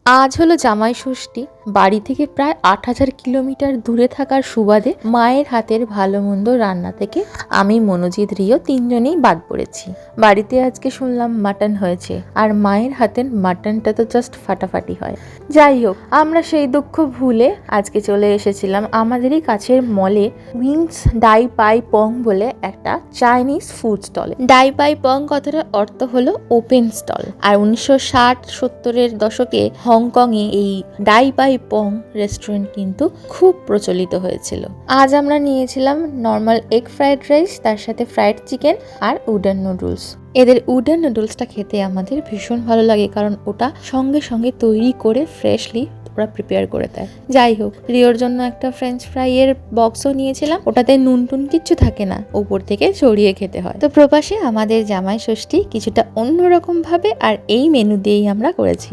আজ হলো জামাই ষষ্ঠী। বাড়ি থেকে প্রায় ৮,০০০ কিলোমিটার দূরে থাকার সুবাদে মায়ের হাতের ভালো মন্দ রান্না থেকে আমি, মনোজিৎ, রিও তিনজনেই বাদ পড়েছি। বাড়িতে আজকে শুনলাম মাটন হয়েছে, আর মায়ের হাতের মাটনটা তো জাস্ট ফাটাফাটি হয়। যাই হোক, আমরা সেই দুঃখ ভুলে আজকে চলে এসেছিলাম আমাদেরই কাছের মলে উইংস ডাই পাই পং বলে একটা চাইনিজ ফুড স্টলে। ডাই পাই পং কথাটার অর্থ হলো ওপেন স্টল। আর 1960-70-এর দশকে হংকংয়ে এই ডাই পাই পং রেস্টুরেন্ট কিন্তু খুব প্রচলিত হয়েছিল। আজ আমরা নিয়েছিলাম নর্মাল এগ ফ্রাইড রাইস, তার সাথে ফ্রাইড চিকেন আর উডেন নুডলস। এদের উডেন নুডলসটা খেতে আমাদের ভীষণ ভালো লাগে, কারণ ওটা সঙ্গে সঙ্গে তৈরি করে ফ্রেশলি ওরা প্রিপেয়ার করে দেয়। যাই হোক, রিওর জন্য একটা ফ্রেঞ্চ ফ্রাইয়ের বক্সও নিয়েছিলাম। ওটাতে নুন টুন কিচ্ছু থাকে না, উপর থেকে ছড়িয়ে খেতে হয়। তো প্রবাসে আমাদের জামাই ষষ্ঠী কিছুটা অন্যরকম ভাবে আর এই মেনু দিয়েই আমরা করেছি।